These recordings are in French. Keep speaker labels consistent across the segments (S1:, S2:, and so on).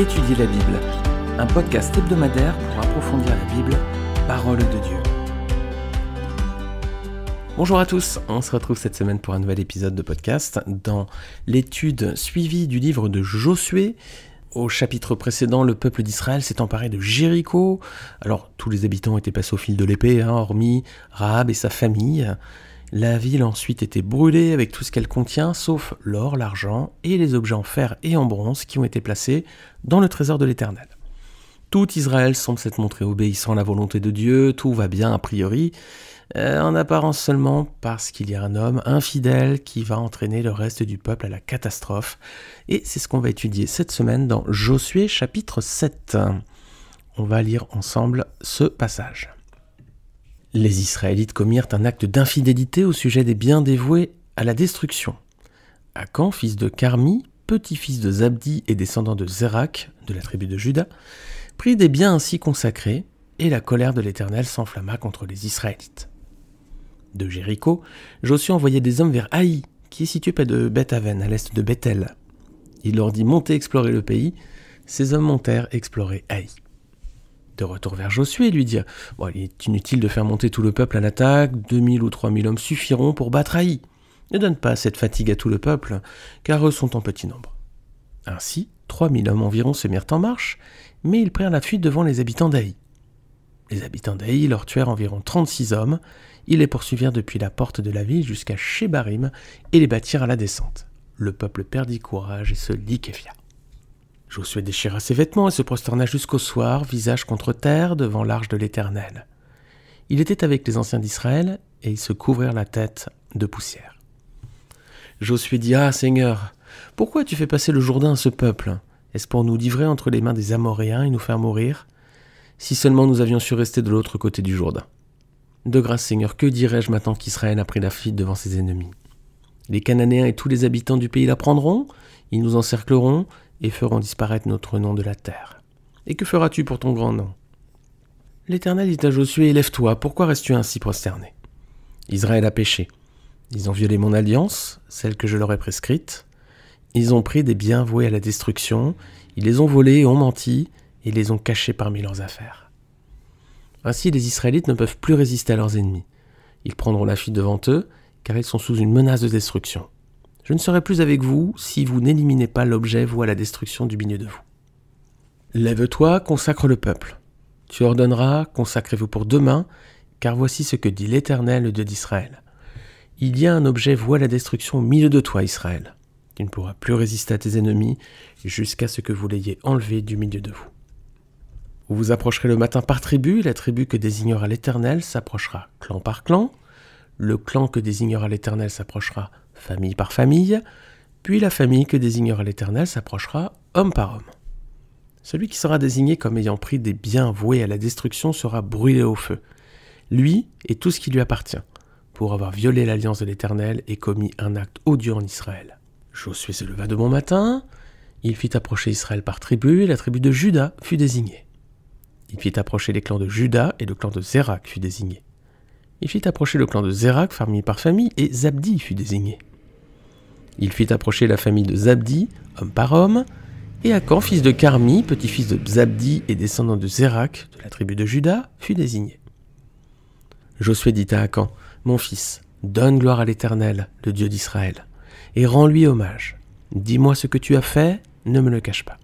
S1: Étudier la Bible, un podcast hebdomadaire pour approfondir la Bible, parole de Dieu. Bonjour à tous, on se retrouve cette semaine pour un nouvel épisode de podcast dans l'étude suivie du livre de Josué. Au chapitre précédent, le peuple d'Israël s'est emparé de Jéricho. Alors, tous les habitants étaient passés au fil de l'épée, hormis Rahab et sa famille. La ville ensuite était brûlée avec tout ce qu'elle contient, sauf l'or, l'argent et les objets en fer et en bronze qui ont été placés dans le trésor de l'Éternel. Tout Israël semble s'être montré obéissant à la volonté de Dieu, tout va bien a priori, en apparence seulement parce qu'il y a un homme infidèle qui va entraîner le reste du peuple à la catastrophe. Et c'est ce qu'on va étudier cette semaine dans Josué chapitre 7. On va lire ensemble ce passage. Les Israélites commirent un acte d'infidélité au sujet des biens dévoués à la destruction. Akan, fils de Carmi, petit-fils de Zabdi et descendant de Zérak, de la tribu de Juda, prit des biens ainsi consacrés, et la colère de l'Éternel s'enflamma contre les Israélites. De Jéricho, Josué envoyait des hommes vers Haï, qui est situé près de Beth-Aven, à l'est de Bethel. Il leur dit « Montez explorer le pays ». Ces hommes montèrent explorer Haï. De retour vers Josué, ils lui dirent « Il est inutile de faire monter tout le peuple à l'attaque, 2000 ou 3000 hommes suffiront pour battre Haï. Ne donne pas cette fatigue à tout le peuple, car eux sont en petit nombre. » Ainsi, 3000 hommes environ se mirent en marche, mais ils prirent la fuite devant les habitants d'Haï. Les habitants d'Haï leur tuèrent environ 36 hommes, ils les poursuivirent depuis la porte de la ville jusqu'à Shebarim et les battirent à la descente. Le peuple perdit courage et se liquéfia. Josué déchira ses vêtements et se prosterna jusqu'au soir, visage contre terre, devant l'arche de l'Éternel. Il était avec les anciens d'Israël, et ils se couvrirent la tête de poussière. Josué dit « Ah, Seigneur, pourquoi tu fais passer le Jourdain à ce peuple ? Est-ce pour nous livrer entre les mains des Amoréens et nous faire mourir ? Si seulement nous avions su rester de l'autre côté du Jourdain. De grâce, Seigneur, que dirais-je maintenant qu'Israël a pris la fuite devant ses ennemis ? Les Cananéens et tous les habitants du pays la prendront, ils nous encercleront, et feront disparaître notre nom de la terre. Et que feras-tu pour ton grand nom ? L'Éternel dit à Josué, « Lève-toi, pourquoi restes-tu ainsi prosterné ? Israël a péché. Ils ont violé mon alliance, celle que je leur ai prescrite. Ils ont pris des biens voués à la destruction, ils les ont volés et ont menti, et les ont cachés parmi leurs affaires. Ainsi, les Israélites ne peuvent plus résister à leurs ennemis. Ils prendront la fuite devant eux, car ils sont sous une menace de destruction. Je ne serai plus avec vous si vous n'éliminez pas l'objet voué à la destruction du milieu de vous. Lève-toi, consacre le peuple. Tu ordonneras, consacrez-vous pour demain, car voici ce que dit l'Éternel, le Dieu d'Israël. Il y a un objet voué à la destruction au milieu de toi, Israël. Tu ne pourras plus résister à tes ennemis jusqu'à ce que vous l'ayez enlevé du milieu de vous. Vous vous approcherez le matin par tribu, et la tribu que désignera l'Éternel s'approchera clan par clan. Le clan que désignera l'Éternel s'approchera famille par famille, puis la famille que désignera l'Éternel s'approchera homme par homme. Celui qui sera désigné comme ayant pris des biens voués à la destruction sera brûlé au feu, lui et tout ce qui lui appartient, pour avoir violé l'alliance de l'Éternel et commis un acte odieux en Israël. Josué se leva de bon matin, il fit approcher Israël par tribu, et la tribu de Juda fut désignée. Il fit approcher les clans de Juda, et le clan de Zérak fut désigné. Il fit approcher le clan de Zérak, famille par famille, et Zabdi fut désigné. Il fit approcher la famille de Zabdi, homme par homme, et Akan, fils de Carmi, petit-fils de Zabdi et descendant de Zérak, de la tribu de Juda, fut désigné. Josué dit à Akan, « Mon fils, donne gloire à l'Éternel, le Dieu d'Israël, et rends-lui hommage. Dis-moi ce que tu as fait, ne me le cache pas. »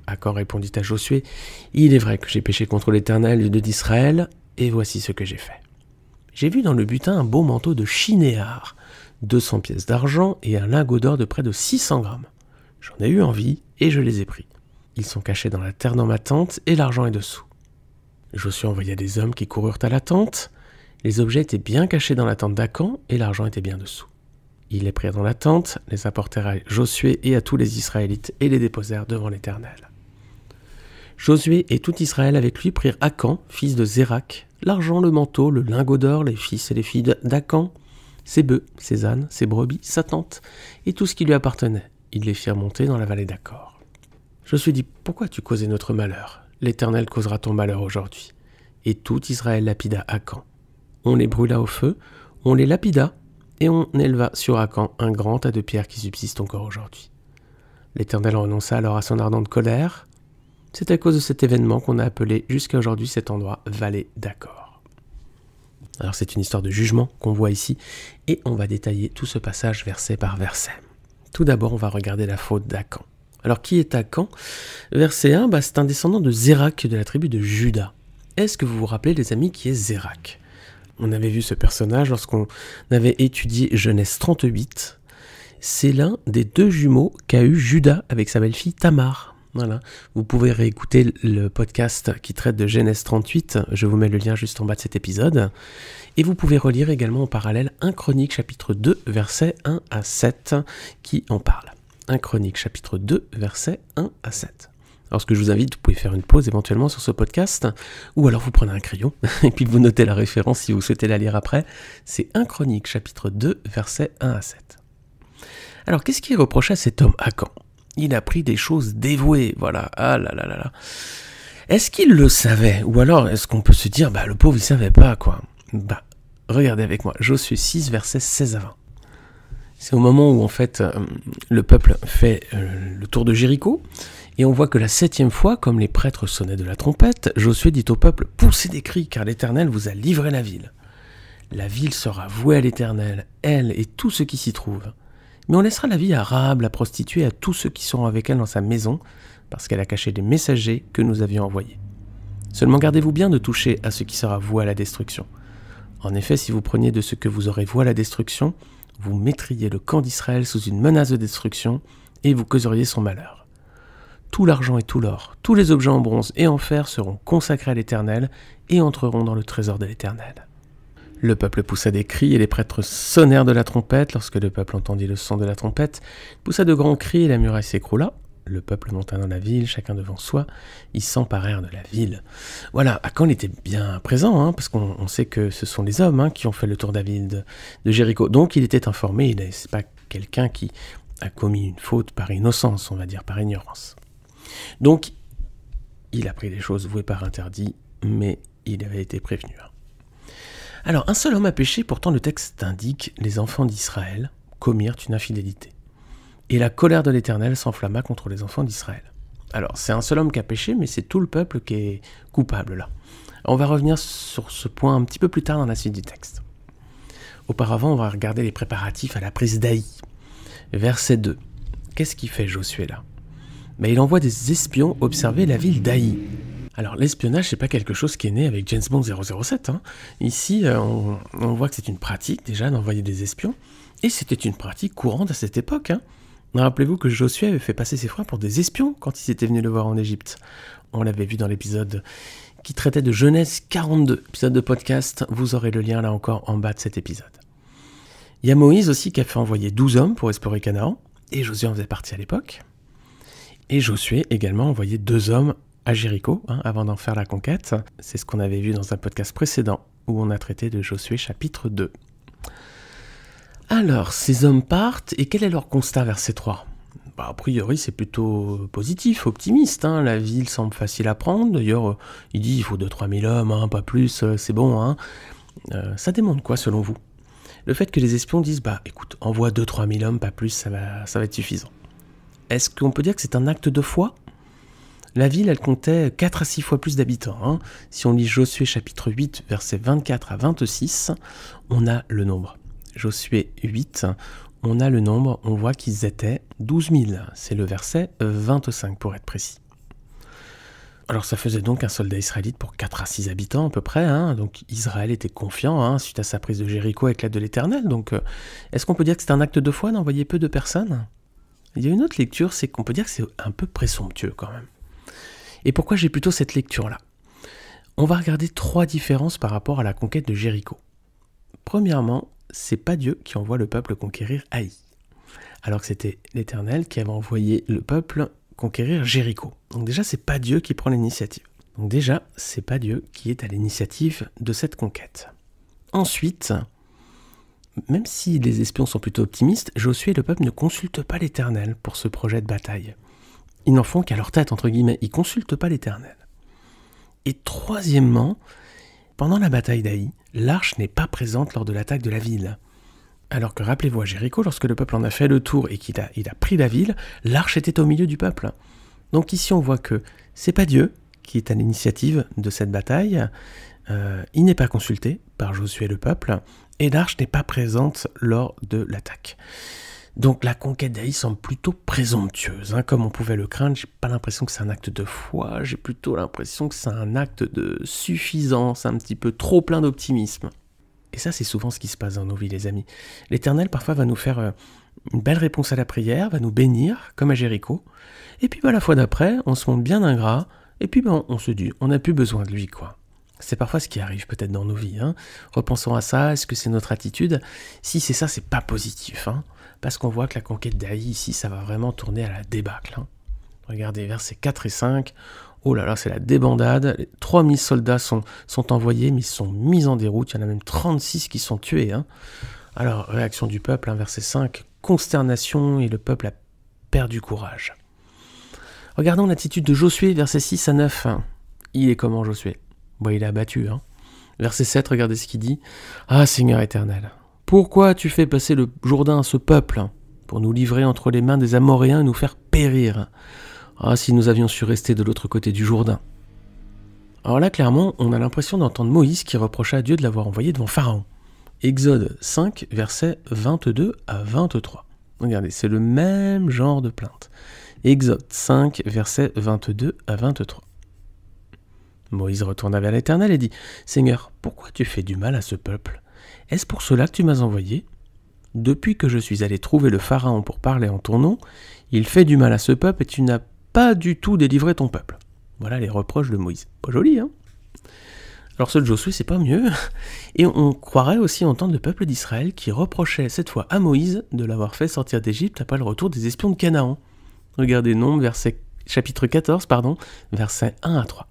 S1: Akan répondit à Josué, « Il est vrai que j'ai péché contre l'Éternel, le Dieu d'Israël, et voici ce que j'ai fait. J'ai vu dans le butin un beau manteau de chinéar, 200 pièces d'argent et un lingot d'or de près de 600 grammes. J'en ai eu envie et je les ai pris. Ils sont cachés dans la terre dans ma tente et l'argent est dessous. » Josué envoya des hommes qui coururent à la tente. Les objets étaient bien cachés dans la tente d'Akan et l'argent était bien dessous. Ils les prirent dans la tente, les apportèrent à Josué et à tous les Israélites et les déposèrent devant l'Éternel. Josué et tout Israël avec lui prirent Akan, fils de Zérak, l'argent, le manteau, le lingot d'or, les fils et les filles d'Akan, ses bœufs, ses ânes, ses brebis, sa tente, et tout ce qui lui appartenait. Ils les firent monter dans la vallée d'Achor. Josué dit, « Pourquoi tu causais notre malheur ? L'Éternel causera ton malheur aujourd'hui. » Et tout Israël lapida Akan. On les brûla au feu, on les lapida, et on éleva sur Akan un grand tas de pierres qui subsiste encore aujourd'hui. L'Éternel renonça alors à son ardente colère. C'est à cause de cet événement qu'on a appelé jusqu'à aujourd'hui cet endroit Vallée d'Achor. Alors c'est une histoire de jugement qu'on voit ici, et on va détailler tout ce passage verset par verset. Tout d'abord, on va regarder la faute d'Akan. Alors qui est Akan ? Verset 1, c'est un descendant de Zérak de la tribu de Juda. Est-ce que vous vous rappelez, les amis, qui est Zérak ? On avait vu ce personnage lorsqu'on avait étudié Genèse 38. C'est l'un des 2 jumeaux qu'a eu Juda avec sa belle-fille Tamar. Voilà. Vous pouvez réécouter le podcast qui traite de Genèse 38, je vous mets le lien juste en bas de cet épisode. Et vous pouvez relire également en parallèle 1 Chroniques chapitre 2, versets 1 à 7, qui en parle. 1 Chroniques chapitre 2, versets 1 à 7. Alors ce que je vous invite, vous pouvez faire une pause éventuellement sur ce podcast, ou alors vous prenez un crayon, et puis vous notez la référence si vous souhaitez la lire après. C'est 1 Chroniques chapitre 2, versets 1 à 7. Alors qu'est-ce qui est reproché à cet homme Akan ? Il a pris des choses dévouées, voilà, ah là là là là. Est-ce qu'il le savait ? Ou alors est-ce qu'on peut se dire, le pauvre il savait pas quoi ? Regardez avec moi, Josué 6, versets 16 à 20. C'est au moment où en fait le peuple fait le tour de Jéricho, et on voit que la 7e fois, comme les prêtres sonnaient de la trompette, Josué dit au peuple « Poussez des cris, car l'Éternel vous a livré la ville. La ville sera vouée à l'Éternel, elle et tous ceux qui s'y trouvent. Mais on laissera la vie à Rahab, la prostituée, à tous ceux qui seront avec elle dans sa maison, parce qu'elle a caché les messagers que nous avions envoyés. Seulement gardez-vous bien de toucher à ce qui sera voué à la destruction. En effet, si vous preniez de ce que vous aurez voué à la destruction, vous mettriez le camp d'Israël sous une menace de destruction, et vous causeriez son malheur. Tout l'argent et tout l'or, tous les objets en bronze et en fer seront consacrés à l'Éternel, et entreront dans le trésor de l'Éternel. » Le peuple poussa des cris et les prêtres sonnèrent de la trompette. Lorsque le peuple entendit le son de la trompette, il poussa de grands cris et la muraille s'écroula. Le peuple monta dans la ville, chacun devant soi. Ils s'emparèrent de la ville. Voilà, Akan était bien présent, parce qu'on sait que ce sont les hommes qui ont fait le tour de la ville de Jéricho. Donc il était informé, c'est pas quelqu'un qui a commis une faute par innocence, on va dire, par ignorance. Donc il a pris des choses vouées par interdit, mais il avait été prévenu. Alors, un seul homme a péché, pourtant le texte indique « Les enfants d'Israël commirent une infidélité. Et la colère de l'Éternel s'enflamma contre les enfants d'Israël. » Alors, c'est un seul homme qui a péché, mais c'est tout le peuple qui est coupable là. On va revenir sur ce point un petit peu plus tard dans la suite du texte. Auparavant, on va regarder les préparatifs à la prise d'Aï. Verset 2. Qu'est-ce qu'il fait Josué là ? Il envoie des espions observer la ville d'Aï. Alors l'espionnage, c'est pas quelque chose qui est né avec James Bond 007. Ici, on voit que c'est une pratique déjà d'envoyer des espions, et c'était une pratique courante à cette époque. Rappelez-vous que Josué avait fait passer ses frères pour des espions quand ils étaient venus le voir en Égypte. On l'avait vu dans l'épisode qui traitait de Genèse 42, épisode de podcast, vous aurez le lien là encore en bas de cet épisode. Il y a Moïse aussi qui a fait envoyer 12 hommes pour explorer Canaan, et Josué en faisait partie à l'époque. Et Josué également envoyé 2 hommes à Jéricho, avant d'en faire la conquête. C'est ce qu'on avait vu dans un podcast précédent, où on a traité de Josué chapitre 2. Alors, ces hommes partent, et quel est leur constat, verset 3 ? A priori, c'est plutôt positif, optimiste. La ville semble facile à prendre. D'ailleurs, il dit il faut 2-3 000 hommes, pas plus, c'est bon. Ça démontre quoi, selon vous ? Le fait que les espions disent, écoute, envoie 2-3 000 hommes, pas plus, ça va être suffisant. Est-ce qu'on peut dire que c'est un acte de foi ? La ville, elle comptait 4 à 6 fois plus d'habitants. Si on lit Josué chapitre 8, versets 24 à 26, on a le nombre. Josué 8, on a le nombre, on voit qu'ils étaient 12 000. C'est le verset 25 pour être précis. Alors ça faisait donc un soldat israélite pour 4 à 6 habitants à peu près. Donc Israël était confiant suite à sa prise de Jéricho avec l'aide de l'Éternel. Donc est-ce qu'on peut dire que c'est un acte de foi d'envoyer peu de personnes ? Il y a une autre lecture, c'est qu'on peut dire que c'est un peu présomptueux quand même. Et pourquoi j'ai plutôt cette lecture-là ? On va regarder 3 différences par rapport à la conquête de Jéricho. Premièrement, c'est pas Dieu qui envoie le peuple conquérir Haï, alors que c'était l'Éternel qui avait envoyé le peuple conquérir Jéricho. Donc déjà, c'est pas Dieu qui prend l'initiative. Donc déjà, c'est pas Dieu qui est à l'initiative de cette conquête. Ensuite, même si les espions sont plutôt optimistes, Josué et le peuple ne consultent pas l'Éternel pour ce projet de bataille. Ils n'en font qu'à leur tête, entre guillemets. Ils ne consultent pas l'Éternel. Et troisièmement, pendant la bataille d'Haï, l'arche n'est pas présente lors de l'attaque de la ville. Alors que rappelez-vous à Jéricho, lorsque le peuple en a fait le tour et qu'il a pris la ville, l'arche était au milieu du peuple. Donc ici on voit que c'est pas Dieu qui est à l'initiative de cette bataille, il n'est pas consulté par Josué le peuple, et l'arche n'est pas présente lors de l'attaque. Donc la conquête d'Aï semble plutôt présomptueuse, comme on pouvait le craindre. J'ai pas l'impression que c'est un acte de foi, j'ai plutôt l'impression que c'est un acte de suffisance, un petit peu trop plein d'optimisme. Et ça, c'est souvent ce qui se passe dans nos vies, les amis. L'Éternel, parfois, va nous faire une belle réponse à la prière, va nous bénir, comme à Jéricho. Et puis, la fois d'après, on se montre bien ingrat, et puis, on se dit, on n'a plus besoin de lui, quoi. C'est parfois ce qui arrive peut-être dans nos vies. Repensons à ça, est-ce que c'est notre attitude? Si c'est ça, c'est pas positif. Parce qu'on voit que la conquête d'Aï, ici, ça va vraiment tourner à la débâcle. Regardez, versets 4 et 5... Oh là là, c'est la débandade. 3000 soldats sont envoyés, mais ils sont mis en déroute. Il y en a même 36 qui sont tués. Alors, réaction du peuple, verset 5. Consternation et le peuple a perdu courage. Regardons l'attitude de Josué, versets 6 à 9. Il est comment, Josué? Il est abattu. Verset 7, regardez ce qu'il dit. Ah, Seigneur éternel, pourquoi as-tu fait passer le Jourdain à ce peuple pour nous livrer entre les mains des Amoréens et nous faire périr? Ah, si nous avions su rester de l'autre côté du Jourdain. Alors là, clairement, on a l'impression d'entendre Moïse qui reprocha à Dieu de l'avoir envoyé devant Pharaon. Exode 5, versets 22 à 23. Regardez, c'est le même genre de plainte. Exode 5, versets 22 à 23. Moïse retourna vers l'Éternel et dit « Seigneur, pourquoi tu fais du mal à ce peuple? Est-ce pour cela que tu m'as envoyé? Depuis que je suis allé trouver le Pharaon pour parler en ton nom, il fait du mal à ce peuple et tu n'as pas du tout délivré ton peuple. » Voilà les reproches de Moïse. Pas joli, Alors ceux de Josué, c'est pas mieux. Et on croirait aussi entendre le peuple d'Israël qui reprochait cette fois à Moïse de l'avoir fait sortir d'Égypte après le retour des espions de Canaan. Regardez Nombres, chapitre 14, versets 1 à 3.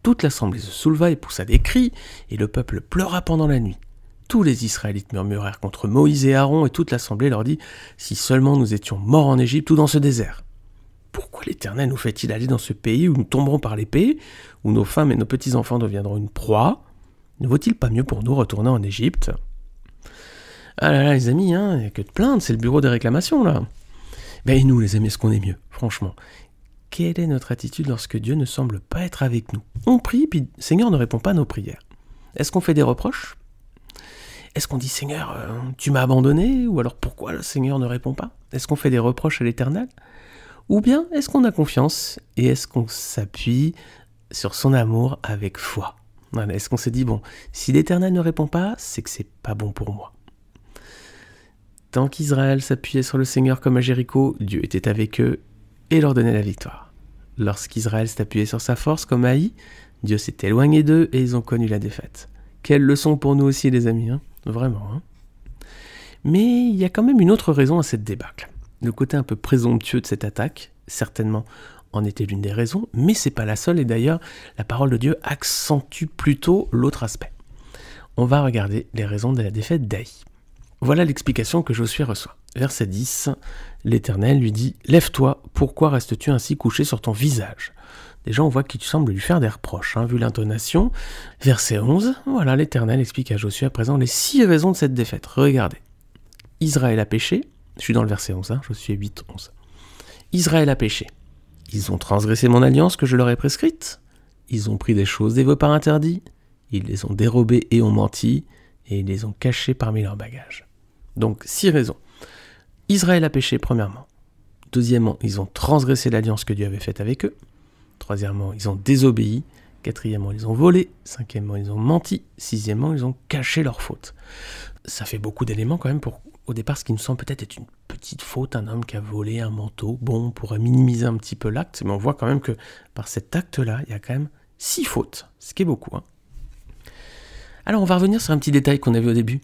S1: Toute l'assemblée se souleva et poussa des cris, et le peuple pleura pendant la nuit. Tous les Israélites murmurèrent contre Moïse et Aaron, et toute l'assemblée leur dit « Si seulement nous étions morts en Égypte ou dans ce désert !» Pourquoi l'Éternel nous fait-il aller dans ce pays où nous tomberons par l'épée, où nos femmes et nos petits-enfants deviendront une proie? Ne vaut-il pas mieux pour nous retourner en Égypte? Ah là là, les amis, il n'y a que de plaindre, c'est le bureau des réclamations, là. Et nous, les amis, est-ce qu'on est mieux, franchement? Quelle est notre attitude lorsque Dieu ne semble pas être avec nous? On prie, puis le Seigneur ne répond pas à nos prières. Est-ce qu'on fait des reproches? Est-ce qu'on dit « Seigneur, tu m'as abandonné » ou alors « Pourquoi le Seigneur ne répond pas » Est-ce qu'on fait des reproches à l'Éternel? Ou bien est-ce qu'on a confiance et est-ce qu'on s'appuie sur son amour avec foi? Voilà, est-ce qu'on se dit, bon, si l'Éternel ne répond pas, c'est que c'est pas bon pour moi. Tant qu'Israël s'appuyait sur le Seigneur comme à Jéricho, Dieu était avec eux et leur donnait la victoire. Lorsqu'Israël s'appuyait sur sa force comme Haï, Dieu s'est éloigné d'eux et ils ont connu la défaite. Quelle leçon pour nous aussi, les amis, vraiment. Mais il y a quand même une autre raison à cette débâcle. Le côté un peu présomptueux de cette attaque, certainement, en était l'une des raisons, mais c'est pas la seule, et d'ailleurs, la parole de Dieu accentue plutôt l'autre aspect. On va regarder les raisons de la défaite d'Haï. Voilà l'explication que Josué reçoit. Verset 10, l'Éternel lui dit « Lève-toi, pourquoi restes-tu ainsi couché sur ton visage ?» Déjà, on voit qu'il semble lui faire des reproches, vu l'intonation. Verset 11, voilà, l'Éternel explique à Josué à présent les 6 raisons de cette défaite. Regardez. Israël a péché. Je suis dans le verset 11, Josué 8, 11. Israël a péché. Ils ont transgressé mon alliance que je leur ai prescrite. Ils ont pris des choses des vœux par interdit. Ils les ont dérobées et ont menti. Et ils les ont cachées parmi leurs bagages. Donc, 6 raisons. Israël a péché, premièrement. Deuxièmement, ils ont transgressé l'alliance que Dieu avait faite avec eux. Troisièmement, ils ont désobéi. Quatrièmement, ils ont volé. Cinquièmement, ils ont menti. Sixièmement, ils ont caché leurs fautes. Ça fait beaucoup d'éléments quand même pour, au départ, ce qui nous semble peut-être être une petite faute, un homme qui a volé un manteau. Bon, on pourrait minimiser un petit peu l'acte, mais on voit quand même que par cet acte-là, il y a quand même 6 fautes, ce qui est beaucoup. Alors, on va revenir sur un petit détail qu'on a vu au début.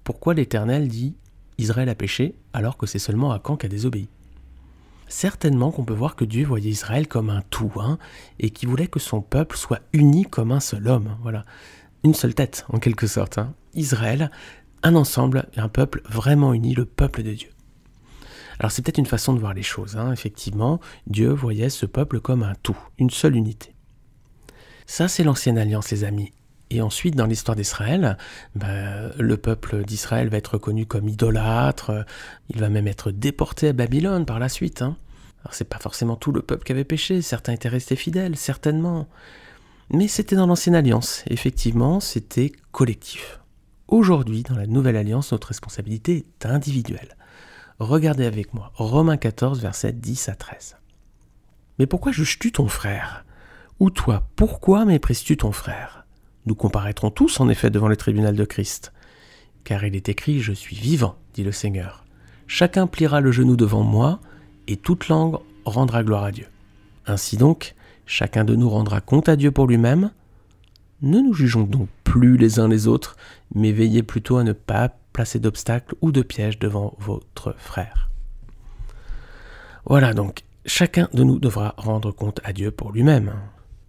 S1: Pourquoi l'Éternel dit « Israël a péché » alors que c'est seulement Akan qui a désobéi? Certainement qu'on peut voir que Dieu voyait Israël comme un tout, et qu'il voulait que son peuple soit uni comme un seul homme. Voilà, une seule tête, en quelque sorte. Israël, un ensemble, un peuple vraiment uni, le peuple de Dieu. Alors c'est peut-être une façon de voir les choses. Effectivement, Dieu voyait ce peuple comme un tout, une seule unité. Ça, c'est l'ancienne alliance, les amis. Et ensuite, dans l'histoire d'Israël, le peuple d'Israël va être reconnu comme idolâtre, il va même être déporté à Babylone par la suite. Alors c'est pas forcément tout le peuple qui avait péché, certains étaient restés fidèles, certainement. Mais c'était dans l'Ancienne Alliance, effectivement, c'était collectif. Aujourd'hui, dans la Nouvelle Alliance, notre responsabilité est individuelle. Regardez avec moi, Romains 14, versets 10 à 13. Mais pourquoi juges-tu ton frère ? Ou toi, pourquoi méprises-tu ton frère ? Nous comparaîtrons tous en effet devant le tribunal de Christ. Car il est écrit « Je suis vivant », dit le Seigneur. Chacun pliera le genou devant moi, et toute langue rendra gloire à Dieu. Ainsi donc, chacun de nous rendra compte à Dieu pour lui-même. Ne nous jugeons donc plus les uns les autres, mais veillez plutôt à ne pas placer d'obstacles ou de pièges devant votre frère. Voilà donc, chacun de nous devra rendre compte à Dieu pour lui-même.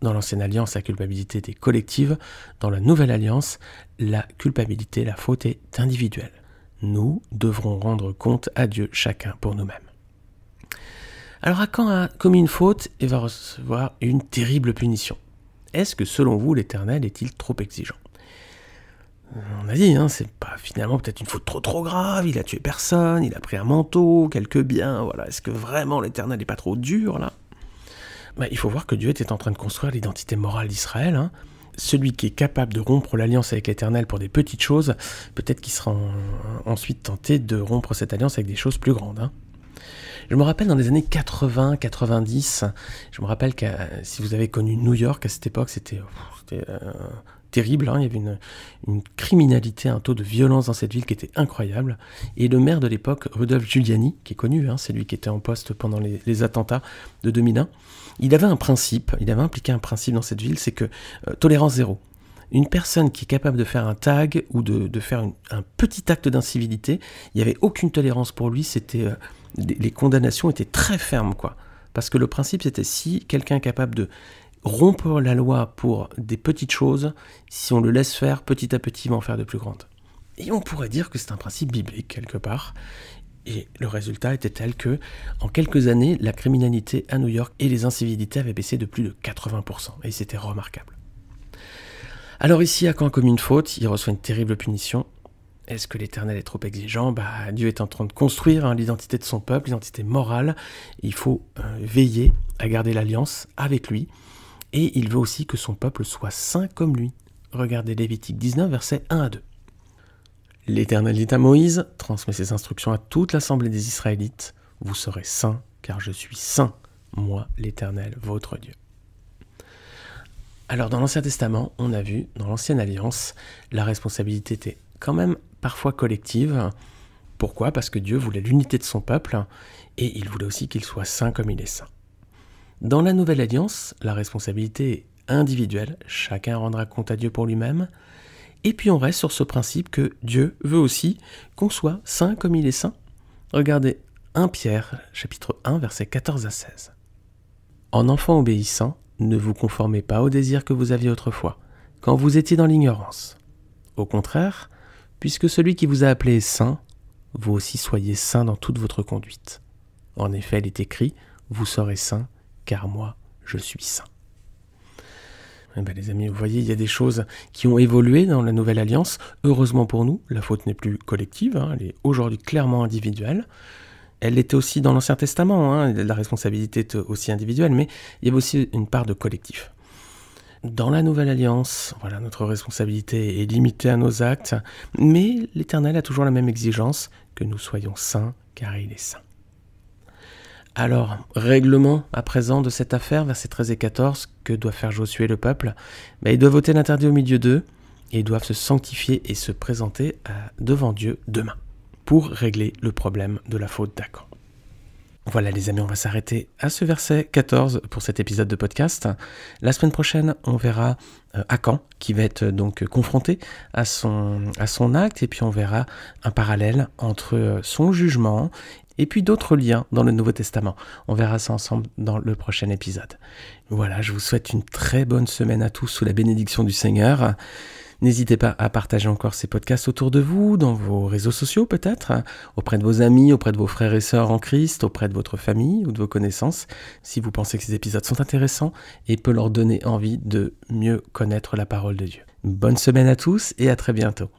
S1: Dans l'Ancienne Alliance, la culpabilité était collective. Dans la Nouvelle Alliance, la culpabilité, la faute est individuelle. Nous devrons rendre compte à Dieu chacun pour nous-mêmes. Alors Achan a commis une faute et va recevoir une terrible punition. Est-ce que selon vous, l'Éternel est-il trop exigeant ? On a dit, c'est pas finalement peut-être une faute trop grave, il a tué personne, il a pris un manteau, quelques biens, voilà. Est-ce que vraiment l'Éternel n'est pas trop dur là ? Il faut voir que Dieu était en train de construire l'identité morale d'Israël. Celui qui est capable de rompre l'alliance avec l'Éternel pour des petites choses, peut-être qu'il sera ensuite tenté de rompre cette alliance avec des choses plus grandes. Je me rappelle dans les années 80, 90, je me rappelle que si vous avez connu New York à cette époque, c'était terrible. Il y avait une criminalité, un taux de violence dans cette ville qui était incroyable. Et le maire de l'époque, Rudolph Giuliani, qui est connu, c'est lui qui était en poste pendant les attentats de 2001, il avait impliqué un principe dans cette ville, c'est que tolérance zéro. Une personne qui est capable de faire un tag ou de faire un petit acte d'incivilité, il n'y avait aucune tolérance pour lui, les condamnations étaient très fermes, Parce que le principe, c'était si quelqu'un est capable de rompre la loi pour des petites choses, si on le laisse faire, petit à petit, il va en faire de plus grandes. Et on pourrait dire que c'est un principe biblique, quelque part. Et le résultat était tel que, en quelques années, la criminalité à New York et les incivilités avaient baissé de plus de 80%. Et c'était remarquable. Alors ici, Achan a commis une faute, il reçoit une terrible punition. Est-ce que l'Éternel est trop exigeant ? Dieu est en train de construire l'identité de son peuple, l'identité morale. Il faut veiller à garder l'alliance avec lui. Et il veut aussi que son peuple soit saint comme lui. Regardez Lévitique 19, versets 1 à 2. L'Éternel dit à Moïse, transmet ses instructions à toute l'assemblée des Israélites. Vous serez saints, car je suis saint, moi l'Éternel, votre Dieu. Alors dans l'Ancien Testament, on a vu, dans l'Ancienne Alliance, la responsabilité était quand même parfois collective. Pourquoi ? Parce que Dieu voulait l'unité de son peuple, et il voulait aussi qu'il soit saint comme il est saint. Dans la Nouvelle Alliance, la responsabilité est individuelle, chacun rendra compte à Dieu pour lui-même, et puis on reste sur ce principe que Dieu veut aussi qu'on soit saint comme il est saint. Regardez 1 Pierre, chapitre 1, versets 14 à 16. En enfants obéissants, ne vous conformez pas aux désirs que vous aviez autrefois, quand vous étiez dans l'ignorance. Au contraire, puisque celui qui vous a appelé est saint, vous aussi soyez saints dans toute votre conduite. En effet, il est écrit, vous serez saints, car moi, je suis saint. Les amis, vous voyez, il y a des choses qui ont évolué dans la Nouvelle Alliance. Heureusement pour nous, la faute n'est plus collective, elle est aujourd'hui clairement individuelle. Elle l'était aussi dans l'Ancien Testament, la responsabilité est aussi individuelle, mais il y avait aussi une part de collectif. Dans la Nouvelle Alliance, notre responsabilité est limitée à nos actes, mais l'Éternel a toujours la même exigence, que nous soyons saints, car il est saint. Alors, règlement à présent de cette affaire, versets 13 et 14, que doit faire Josué et le peuple ? Ils doivent ôter l'interdit au milieu d'eux, et ils doivent se sanctifier et se présenter devant Dieu demain, pour régler le problème de la faute d'Achan. Voilà les amis, on va s'arrêter à ce verset 14 pour cet épisode de podcast. La semaine prochaine, on verra Achan qui va être donc confronté à son acte, et puis on verra un parallèle entre son jugement et puis d'autres liens dans le Nouveau Testament. On verra ça ensemble dans le prochain épisode. Voilà, je vous souhaite une très bonne semaine à tous sous la bénédiction du Seigneur. N'hésitez pas à partager encore ces podcasts autour de vous, dans vos réseaux sociaux peut-être, auprès de vos amis, auprès de vos frères et sœurs en Christ, auprès de votre famille ou de vos connaissances, si vous pensez que ces épisodes sont intéressants et peuvent leur donner envie de mieux connaître la parole de Dieu. Bonne semaine à tous et à très bientôt.